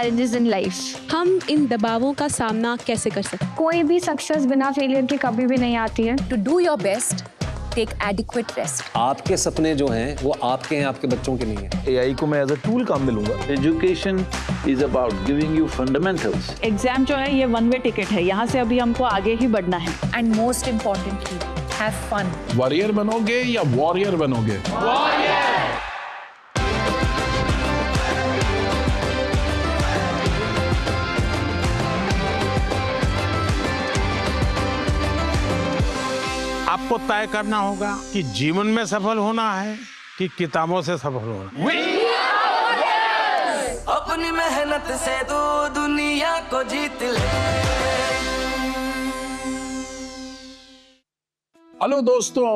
challenges in life. हम इन दबावों का सामना कैसे कर सकते हैं? कोई भी सक्सेस बिना फेलियर के कभी भी नहीं आती है. To do your best, take adequate rest. आपके सपने जो हैं वो आपके हैं, आपके बच्चों के नहीं हैं. AI को मैं एज अ टूल काम में लूंगा. Education is about giving you fundamentals. Exam जो है ये वन वे टिकट है, यहाँ से अभी हमको आगे ही बढ़ना है. And most importantly, have fun. Warrior बनोगे या वॉरियर बनोगे? आपको तय करना होगा कि जीवन में सफल होना है कि किताबों से सफल होना है. अपनी मेहनत से तू दुनिया को जीत ले. हेलो दोस्तों,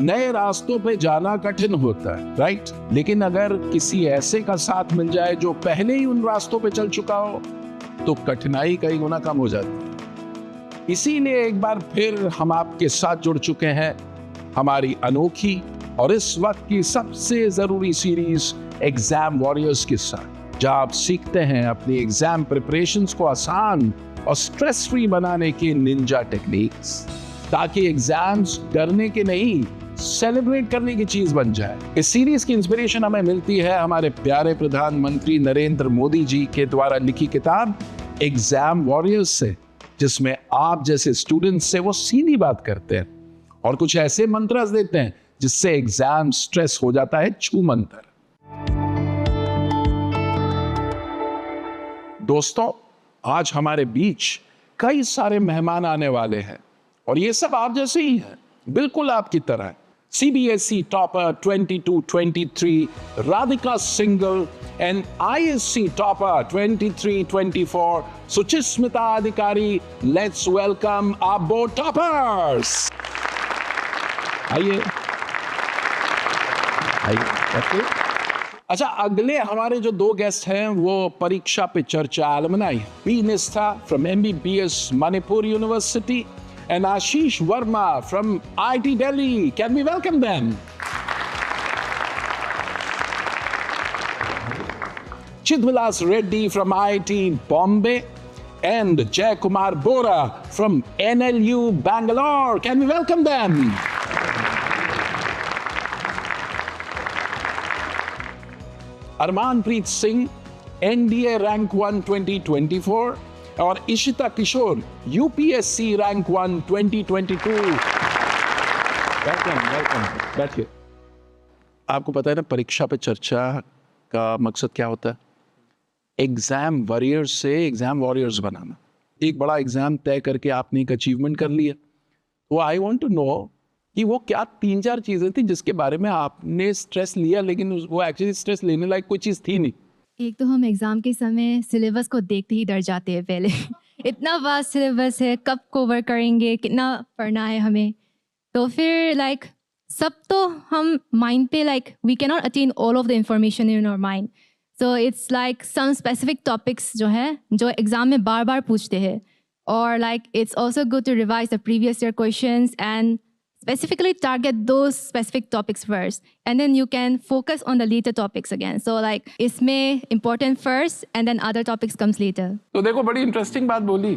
नए रास्तों पे जाना कठिन होता है, राइट? लेकिन अगर किसी ऐसे का साथ मिल जाए जो पहले ही उन रास्तों पे चल चुका हो तो कठिनाई कई गुना कम हो जाती है. इसीलिए एक बार फिर हम आपके साथ जुड़ चुके हैं हमारी अनोखी और इस वक्त की सबसे जरूरी सीरीज एग्जाम वॉरियर्स के साथ, जहां आप सीखते हैं अपनी एग्जाम प्रिपरेशंस को आसान और स्ट्रेस फ्री बनाने के निंजा टेक्निक्स, ताकि एग्जाम्स डरने के नहीं सेलिब्रेट करने की चीज बन जाए. इस सीरीज की इंस्पिरेशन हमें मिलती है हमारे प्यारे प्रधानमंत्री नरेंद्र मोदी जी के द्वारा लिखी किताब एग्जाम वॉरियर्स से, जिसमें आप जैसे स्टूडेंट्स से वो सीधी बात करते हैं और कुछ ऐसे मंत्र देते हैं जिससे एग्जाम स्ट्रेस हो जाता है छू मंतर. दोस्तों, आज हमारे बीच कई सारे मेहमान आने वाले हैं और ये सब आप जैसे ही हैं, बिल्कुल आपकी तरह. CBSE topper 22-23 Radhika Singhal and ISC topper 23-24 Suchismita Adhikari. Let's welcome our board toppers. आइए. अच्छा, अगले हमारे जो दो गेस्ट हैं वो परीक्षा पे चर्चा alumni P. Nistha from MBBS Manipur University and Ashish Verma from IIT Delhi. Can we welcome them? Chidvilas Reddy from IIT Bombay and Jay Kumar Bora from NLU Bangalore. Can we welcome them? Armanpreet Singh, NDA Rank 1 2024 और इशिता किशोर UPSC rank 1 2022. Welcome. बैठिए. आपको पता है ना परीक्षा पे चर्चा का मकसद क्या होता है? एग्जाम वॉरियर्स से एग्जाम वॉरियर्स बनाना. एक बड़ा एग्जाम तय करके आपने एक अचीवमेंट कर लिया, तो आई वांट टू नो कि वो क्या 3-4 चीजें थी जिसके बारे में आपने स्ट्रेस लिया लेकिन वो एक्चुअली स्ट्रेस लेने लायक कोई चीज थी नहीं. एक तो हम एग्ज़ाम के समय सिलेबस को देखते ही डर जाते हैं पहले. इतना वास्ट सिलेबस है, कब कवर करेंगे, कितना पढ़ना है हमें. तो फिर सब तो हम माइंड पे we can not attain all of the information in our mind. So it's some specific topics जो है जो एग्ज़ाम में बार बार पूछते हैं, और it's also good to revise the previous year questions and specifically target those specific topics first, and then you can focus on the later topics again. So इसमें important first and then other topics comes later. तो देखो, बड़ी interesting बात बोली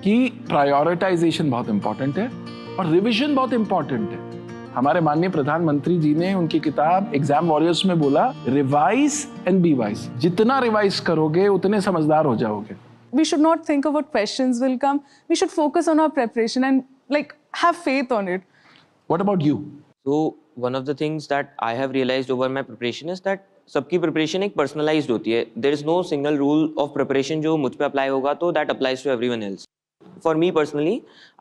कि prioritisation बहुत important है और रिवीजन बहुत इंपॉर्टेंट है. हमारे माननीय प्रधानमंत्री जी ने उनकी किताब एग्जाम वॉरियर्स में बोला, रिवाइज एंड बी वाइज. जितना रिवाइज करोगे उतने समझदार हो जाओगे. We should not think of what questions will come. We should focus on our preparation and have faith on it. What about you? So one of the things that I have realized over my preparation is that सबकी preparation एक personalized होती है. There is no single rule of preparation जो मुझ पे apply होगा तो that applies to everyone else. For me personally,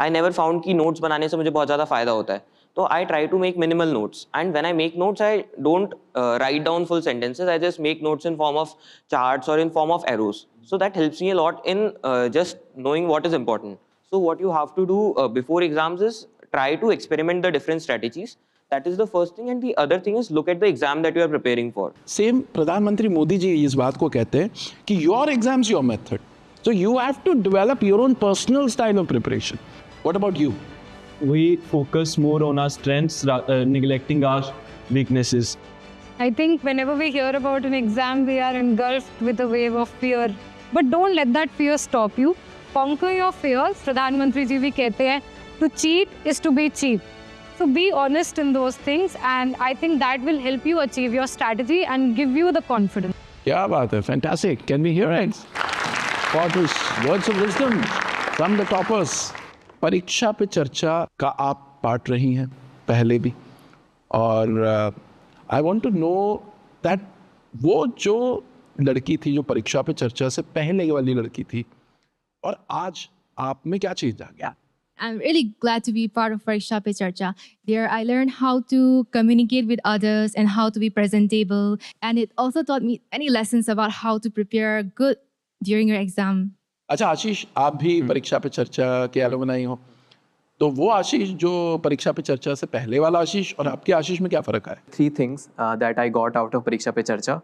I never found कि notes बनाने से मुझे बहुत ज़्यादा फायदा होता है. तो I try to make minimal notes, and when I make notes, I don't write down full sentences. I just make notes in form of charts or in form of arrows. So that helps me a lot in just knowing what is important. So what you have to do before exams is try to experiment the different strategies. That is the first thing, and the other thing is look at the exam that you are preparing for. Same प्रधानमंत्री मोदी जी इस बात को कहते हैं कि your exams your method. So you have to develop your own personal style of preparation. What about you? We focus more on our strengths, neglecting our weaknesses. I think whenever we hear about an exam, we are engulfed with a wave of fear. But don't let that fear stop you. Conquer your fears. प्रधानमंत्री जी भी कहते हैं, to cheat is to be cheap. So be honest in those things, and I think that will help you achieve your strategy and give you the confidence. क्या बात है, fantastic. Can we hear it? For this words of wisdom from the toppers. परीक्षा पे चर्चा का आप part रही हैं पहले भी, और I want to know that वो जो लड़की थी जो परीक्षा पे चर्चा से पहले वाली लड़की थी, और आज आप में क्या चीज आ गया? I'm really glad to be part of Pariksha Pe Charcha. There I learned how to communicate with others and how to be presentable. And it also taught me many lessons about how to prepare good during your exam. अच्छा आशीष, आप भी परीक्षा पे चर्चा के alumni हो, तो वो आशीष जो परीक्षा पे चर्चा से पहले वाला आशीष और आपके आशीष में क्या फ़र्क है? 3 things that I got out of Pariksha Pe Charcha.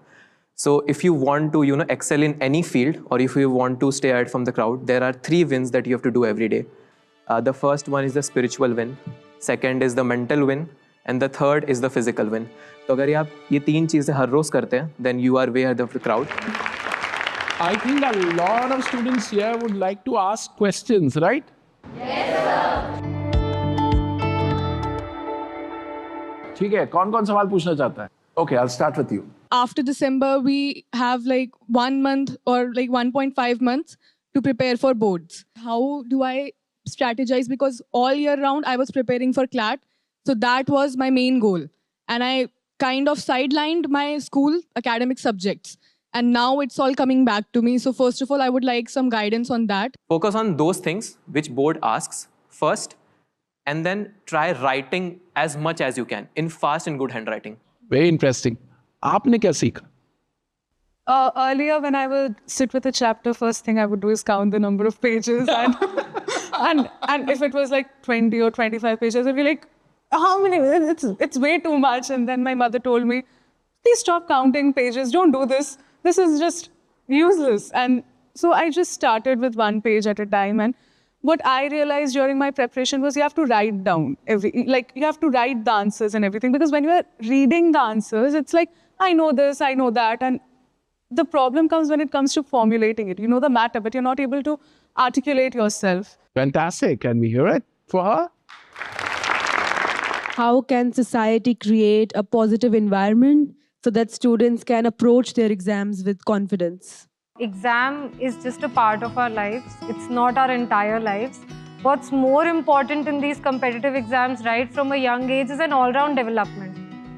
So if you want to, excel in any field, or if you want to stay out from the crowd, there are 3 wins that you have to do every day. The first one is the spiritual win, second is the mental win, and the third is the physical win. तो अगर आप ये 3 चीज़ें हर रोज़ करते हैं, then you are way ahead of the crowd. I think a lot of students here would like to ask questions, right? Yes, sir. ठीक है, कौन-कौन सवाल पूछना चाहता है? Okay, I'll start with you. After December, we have like 1 month or like 1.5 months to prepare for boards. How do I strategize? Because all year round I was preparing for CLAT, so that was my main goal, and I kind of sidelined my school academic subjects, and now it's all coming back to me. So first of all, I would like some guidance on that. Focus on those things which board asks first, and then try writing as much as you can in fast and good handwriting. Very interesting. आपने क्या सीखा? Earlier, when I would sit with a chapter, first thing I would do is count the number of pages, and if it was like 20 or 25 pages, I'd be like, how many? It's way too much. And then my mother told me, please stop counting pages. Don't do this. This is just useless. And so I just started with 1 page at a time. And what I realized during my preparation was you have to write down you have to write the answers and everything, because when you are reading the answers, it's like, I know this, I know that. And the problem comes when it comes to formulating it. You know the matter, but you're not able to articulate yourself. Fantastic. Can we hear it for her? How can society create a positive environment so that students can approach their exams with confidence? Exam is just a part of our lives. It's not our entire lives. What's more important in these competitive exams right from a young age is an all-round development.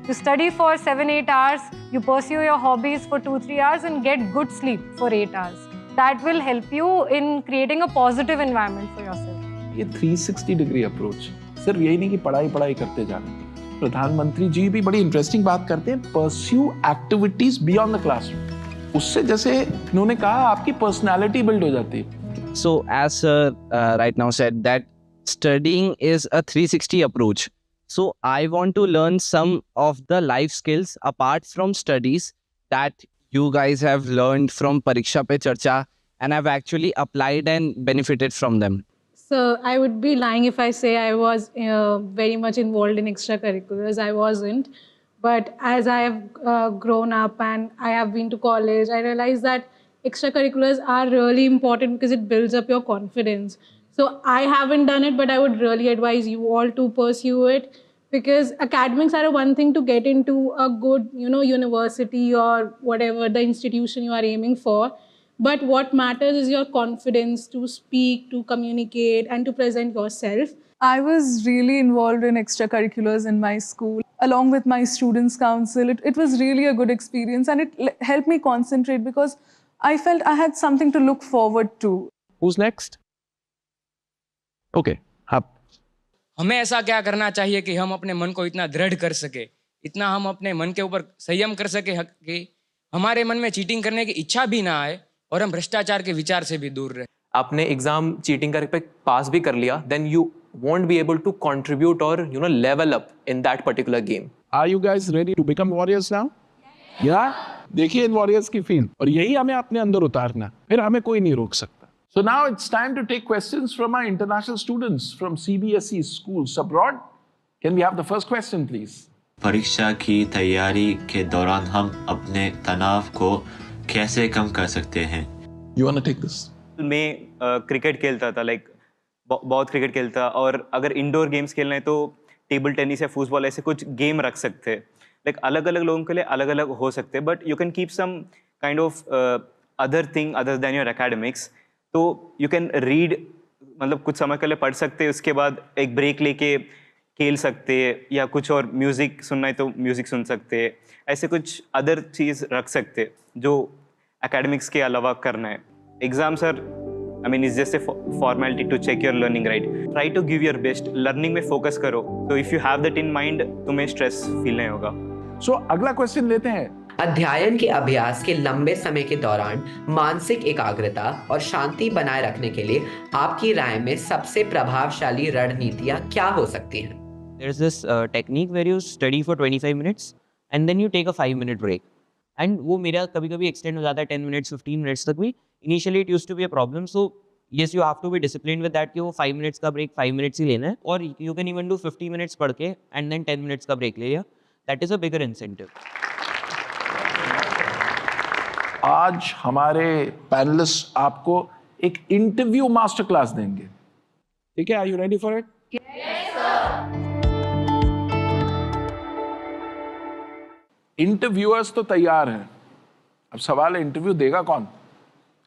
You study for 7-8 hours, you pursue your hobbies for 2-3 hours and get good sleep for 8 hours. That will help you in creating a positive environment for yourself. ये 360 degree approach, सिर्फ यही नहीं कि पढ़ाई करते जाना। प्रधानमंत्री जी भी बड़ी इंटरेस्टिंग बात करते हैं, pursue activities beyond the classroom. उससे जैसे उन्होंने कहा आपकी पर्सनालिटी बिल्ड हो जाती है। So as sir right now said that studying is a 360 approach. So I want to learn some of the life skills apart from studies that you guys have learned from Pariksha Pe Charcha and have actually applied and benefited from them. So I would be lying if I say I was very much involved in extracurriculars. I wasn't. But as I have grown up and I have been to college, I realized that extracurriculars are really important because it builds up your confidence. So I haven't done it, but I would really advise you all to pursue it, because academics are one thing to get into a good, university or whatever the institution you are aiming for. But what matters is your confidence to speak, to communicate, and to present yourself. I was really involved in extracurriculars in my school, along with my students' council. It was really a good experience, and it helped me concentrate because I felt I had something to look forward to. Who's next? Okay, up. हमें ऐसा क्या करना चाहिए कि हम अपने मन को इतना दृढ़ कर सके, इतना हम अपने मन के ऊपर संयम कर सके कि हमारे मन में चीटिंग करने की इच्छा भी ना आए और हम भ्रष्टाचार के विचार से भी दूर रहे। आपने एग्जाम चीटिंग करके पास भी कर लिया, then you won't be able to contribute or level up in that particular game. Are you guys ready to become warriors now? Yeah. देखिए इन वॉरियर्स की फील, और यही हमें अपने अंदर उतारना, फिर हमें कोई नहीं रोक सकता। So now it's time to take questions from our international students from CBSE schools abroad. Can we have the first question, please? परीक्षा की तैयारी के दौरान हम अपने तनाव को कैसे कम कर सकते हैं? You wanna take this? मैं क्रिकेट खेलता था, लाइक बहुत क्रिकेट खेलता, और अगर इंडोर गेम्स खेलना है तो टेबल टेनिस या फुटबॉल ऐसे कुछ गेम रख सकते हैं. लाइक अलग अलग लोगों के लिए अलग अलग हो सकते हैं, but you can keep some kind of other thing other than your academics. तो यू कैन रीड, मतलब कुछ समय के लिए पढ़ सकते हैं, उसके बाद एक ब्रेक लेके खेल सकते हैं, या कुछ और म्यूज़िक सुनना है तो म्यूज़िक सुन सकते हैं. ऐसे कुछ अदर चीज़ रख सकते हैं जो एकेडमिक्स के अलावा करना है. Exams are, I mean, it's just a formality to check your learning, right? Try to give your best. Learning में focus करो. So if you have that in mind, तुम्हें stress feel नहीं होगा. So अगला क्वेश्चन लेते हैं. अध्ययन के अभ्यास के लंबे समय के दौरान मानसिक एकाग्रता और शांति बनाए रखने के लिए आपकी राय में सबसे प्रभावशाली रणनीतियां क्या हो सकती हैं? There's this technique where you study for 25 minutes and then you take a 5-minute break. And वो मेरा कभी-कभी extend हो जाता है 10 minutes, 15 minutes तक भी. Initially it used to be a problem. So yes, you have to be disciplined with that कि वो 5 minutes का break 5 minutes ही लेना है. और you can even do 50 minutes पढ़ के and then 10 minutes का break ले लिया. That is a bigger incentive. आज हमारे पैनलिस्ट आपको एक इंटरव्यू मास्टर क्लास देंगे. ठीक है? Are you ready for it? Yes, sir. Interviewers तो तैयार हैं. अब सवाल है, इंटरव्यू देगा कौन?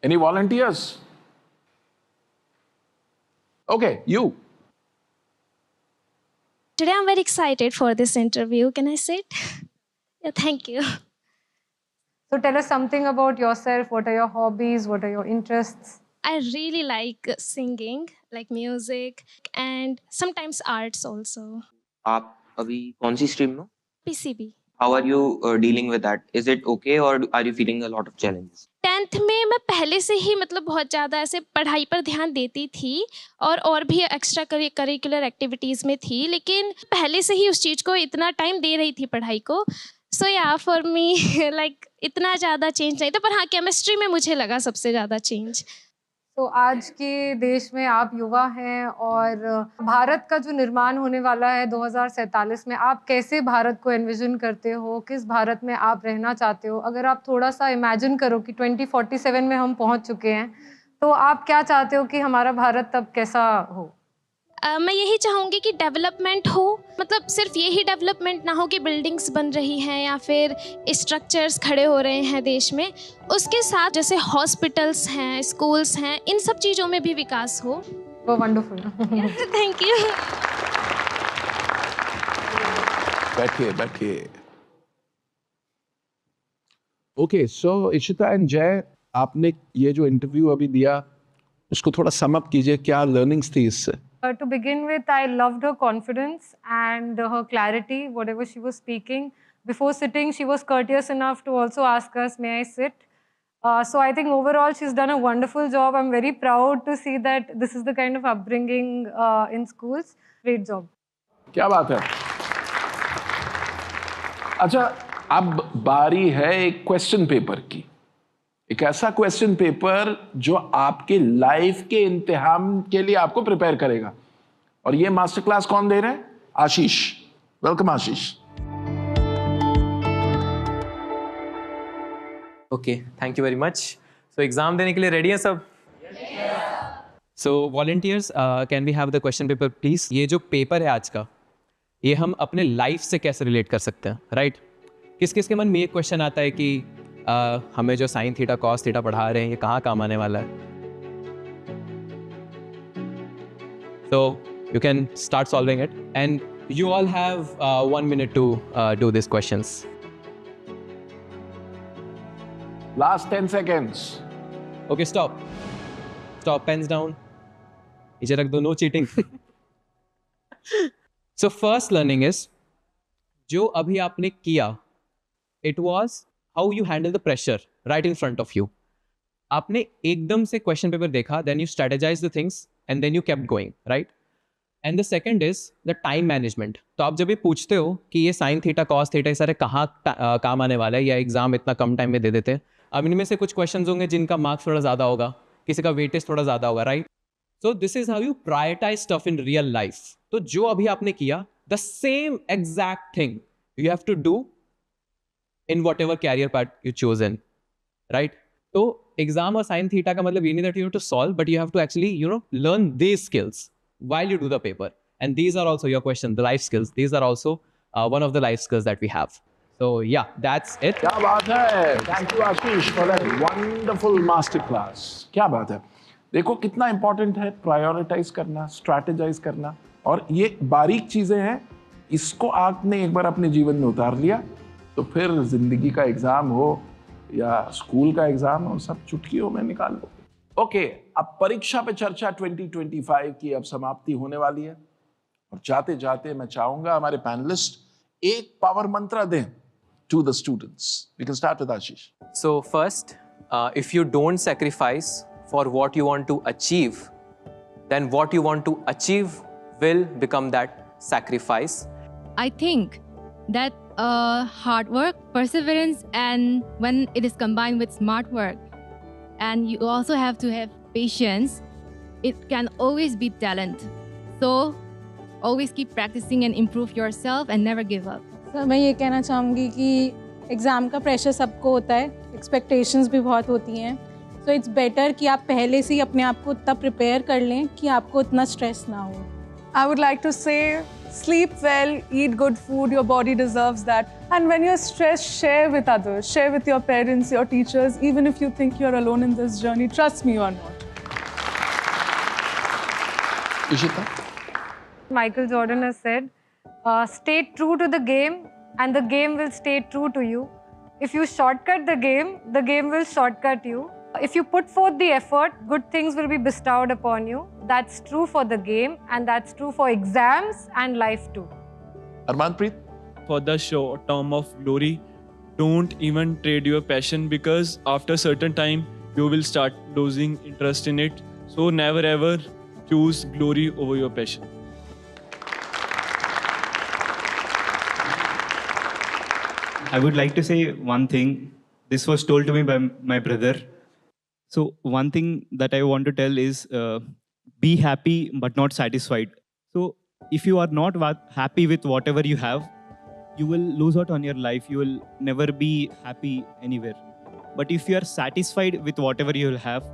Any volunteers? Okay, you. Today I'm very excited for this interview. Can I sit? Yeah, thank you. So tell us something about yourself. What are your hobbies? What are your interests? I really like singing, like music, and sometimes arts also. आप अभी कौन सी stream में? PCB. How are you dealing with that? Is it okay or are you feeling a lot of challenges? 10th में मैं पहले से ही मतलब बहुत ज़्यादा ऐसे पढ़ाई पर ध्यान देती थी और भी एक्स्ट्रा करिकुलर एक्टिविटीज़ में थी, लेकिन पहले से ही उस चीज़ को इतना टाइम दे रही थी पढ़ाई को. सो या फॉर मी लाइक इतना ज़्यादा चेंज नहीं था, पर हाँ केमिस्ट्री में मुझे लगा सबसे ज़्यादा चेंज. तो आज के देश में आप युवा हैं और भारत का जो निर्माण होने वाला है 2047 में, आप कैसे भारत को एनविजन करते हो? किस भारत में आप रहना चाहते हो? अगर आप थोड़ा सा इमेजिन करो कि 2047 में हम पहुंच चुके हैं, तो आप क्या चाहते हो कि हमारा भारत तब कैसा हो? मैं यही चाहूँगी कि डेवलपमेंट हो, मतलब सिर्फ यही डेवलपमेंट ना हो कि बिल्डिंग्स बन रही हैं या फिर स्ट्रक्चर्स खड़े हो रहे हैं देश में, उसके साथ जैसे हॉस्पिटल्स हैं, स्कूल्स हैं, इन सब चीज़ों में भी विकास हो. वो वंडरफुल. Thank you. बैठिए. ओके, सो इशिता एंड जय, आपने ये जो इंटरव्यू अभी दिया उसको थोड़ा सम अप कीजिए. क्या लर्निंग्स थी इससे? To begin with, I loved her confidence and her clarity, whatever she was speaking. Before sitting, she was courteous enough to also ask us, may I sit? So I think overall, she's done a wonderful job. I'm very proud to see that this is the kind of upbringing in schools. Great job. क्या बात है. अच्छा, अब बारी है एक question paper की. एक ऐसा क्वेश्चन पेपर जो आपके लाइफ के इम्तिहान के लिए आपको प्रिपेयर करेगा. और ये मास्टर क्लास कौन दे रहे हैं? Ashish. Welcome Ashish. Okay, thank you very much. So exam देने के लिए रेडी हैं सब? So volunteers, can we have the question paper please? ये जो पेपर है आज का, ये हम अपने लाइफ से कैसे रिलेट कर सकते हैं, राइट? किस किस के मन में ये क्वेश्चन आता है कि हमें जो साइन थीटा कॉस थीटा पढ़ा रहे हैं ये कहाँ काम आने वाला है? So you can start solving it, and you all have 1 minute to do these questions. Last 10 seconds. Okay, stop. Pens down. नीचे रख दो. No cheating. So first learning is, जो अभी आपने किया, it was how you handle the pressure right in front of you. आपने एकदम से क्वेश्चन पेपर देखा, then you strategize the things and then you kept going, right? And the second is the time management. तो आप जब ये पूछते हो कि ये साइन थीटा कॉस थीटा ये सारे कहाँ काम आने वाला है, या एग्जाम इतना कम टाइम में दे देते हैं, अब इनमें से कुछ क्वेश्चंस होंगे जिनका मार्क्स थोड़ा ज़्यादा होगा, किसी का वेटेज थोड़ा ज़्यादा होगा, right? So this is how you prioritize stuff in real life. तो जो अभी आपने किया, the same exact thing you have to do in whatever career path you chosen, right? So exam or sin theta का मतलब ये नहीं that you have to solve, but you have to actually, you know, learn these skills while you do the paper. And these are also your question, the life skills. These are also one of the life skills that we have. So yeah, that's it. क्या बात है. Thank you Ashish for that wonderful master class. क्या बात है. देखो कितना important है prioritize करना, strategize करना, और ये बारीक चीजें हैं. इसको आपने एक बार अपने जीवन में उतार लिया तो फिर जिंदगी का एग्जाम हो या स्कूल का एग्जाम हो, सब चुटकियों में निकाल लो. ओके, अब परीक्षा पे चर्चा 2025 की अब समाप्ति होने वाली है, और जाते जाते मैं चाहूंगा हमारे पैनलिस्ट एक पावर मंत्र दें to the students. We can start with Ashish. So first, if you don't sacrifice for what you want to achieve, then what you want to achieve will become that sacrifice. I think that hard work, perseverance, and when it is combined with smart work, and you also have to have patience, it can always beat talent. So always keep practicing and improve yourself and never give up. Sir मैं ये कहना चाहूँगी कि exam का pressure सबको होता है, expectations भी बहुत होती हैं, सो इट्स बेटर कि आप पहले से ही अपने आप को तब प्रिपेयर कर लें कि आपको इतना स्ट्रेस ना हो. I would like to say, sleep well, eat good food, your body deserves that. And when you're stressed, share with others, share with your parents, your teachers, even if you think you're alone in this journey, trust me, you're not. Ishita? Michael Jordan has said, stay true to the game and the game will stay true to you. If you shortcut the game will shortcut you. If you put forth the effort, good things will be bestowed upon you. That's true for the game and that's true for exams and life too. Armanpreet? For the short term of glory, don't even trade your passion, because after a certain time, you will start losing interest in it. So never ever choose glory over your passion. I would like to say one thing. This was told to me by my brother. So one thing that I want to tell is be happy but not satisfied. So if you are not happy with whatever you have, you will lose out on your life. You will never be happy anywhere. But if you are satisfied with whatever you will have,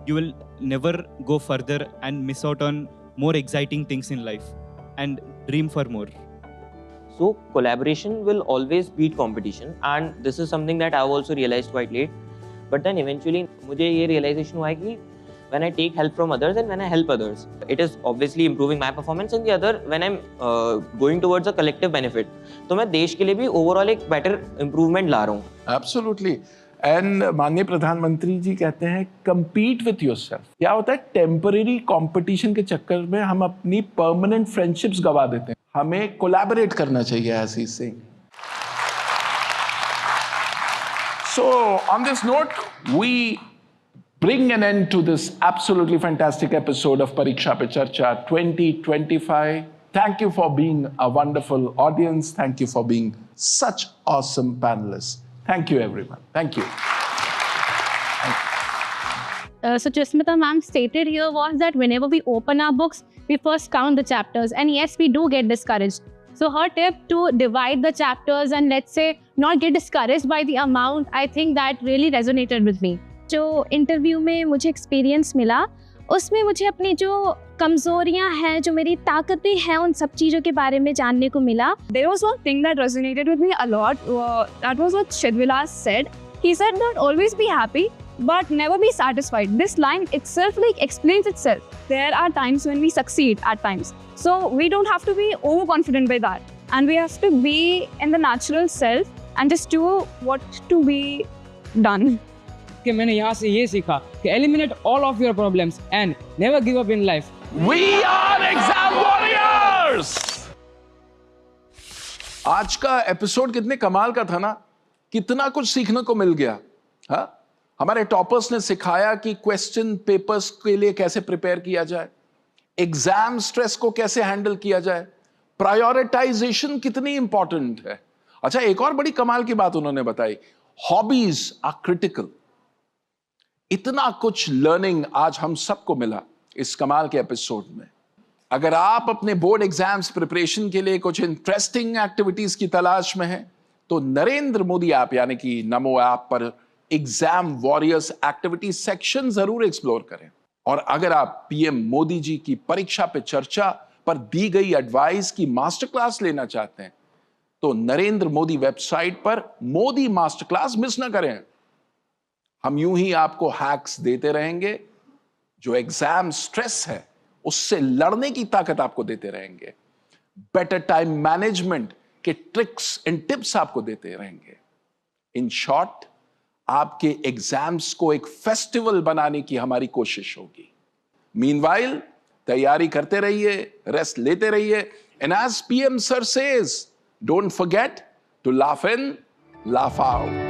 you will never go further and miss out on more exciting things in life and dream for more. So collaboration will always beat competition, and this is something that I've also realized quite late. But then eventually मुझे ये realization हुआ है कि when I take help from others and when I help others, it is obviously improving my performance, and the other when I'm going towards a collective benefit. तो मैं देश के लिए भी overall एक better improvement ला रहा हूँ. Absolutely. And माननीय प्रधानमंत्री जी कहते हैं compete with yourself. क्या होता है, temporary competition के चक्कर में हम अपनी permanent friendships गवा देते हैं. हमें collaborate करना चाहिए, as he's saying. So on this note, we bring an end to this absolutely fantastic episode of Pariksha Pe Charcha 2025. Thank you for being a wonderful audience. Thank you for being such awesome panelists. Thank you, everyone. Thank you. So Jasmita ma'am stated here was that whenever we open our books, we first count the chapters, and yes, we do get discouraged. So her tip to divide the chapters and let's say not get discouraged by the amount, I think that really resonated with me. जो interview में मुझे experience मिला, उसमें मुझे अपनी जो कमजोरियां हैं, जो मेरी ताकतें हैं, उन सब चीज़ों के बारे में जानने को मिला. There was one thing that resonated with me a lot. That was what Shidvilas said. He said that always be happy, but never be satisfied. This line itself explains itself. There are times when we succeed at times. So we don't have to be overconfident by that. And we have to be in the natural self and just do what to be done. कि मैंने यहाँ से ये सीखा कि eliminate all of your problems and never give up in life. We are exam warriors! आज का episode कितने कमाल का था ना, कितना कुछ सीखने को मिल गया. हाँ, हमारे टॉपर्स ने सिखाया कि क्वेश्चन पेपर्स के लिए कैसे प्रिपेयर किया जाए, एग्जाम स्ट्रेस को कैसे हैंडल किया जाए, प्रायोरिटाइजेशन कितनी इंपॉर्टेंट है. अच्छा, एक और बड़ी कमाल की बात उन्होंने बताई, हॉबीज आर क्रिटिकल. इतना कुछ लर्निंग आज हम सबको मिला इस कमाल के एपिसोड में. अगर आप अपने बोर्ड एग्जाम्स प्रिपरेशन के लिए कुछ इंटरेस्टिंग एक्टिविटीज की तलाश में हैं, तो नरेंद्र मोदी ऐप यानी कि नमो ऐप पर एग्जाम वॉरियर्स एक्टिविटी सेक्शन जरूर एक्सप्लोर करें। और अगर आप पीएम मोदी जी की परीक्षा पे चर्चा पर दी गई एडवाइस की मास्टर क्लास लेना चाहते हैं, तो नरेंद्र मोदी वेबसाइट पर मोदी मास्टर क्लास मिस ना करें। हम यूं ही आपको हैक्स देते रहेंगे जो एग्जाम स्ट्रेस है उससे लड़ने की ताकत आपको देते रहेंगे। बेटर टाइम मैनेजमेंट के ट्रिक्स एंड टिप्स आपको देते रहेंगे। इन शॉर्ट, आपके एग्जाम्स को एक फेस्टिवल बनाने की हमारी कोशिश होगी। मीनवाइल, तैयारी करते रहिए, रेस्ट लेते रहिए, and as PM sir says, don't forget to laugh in, laugh out.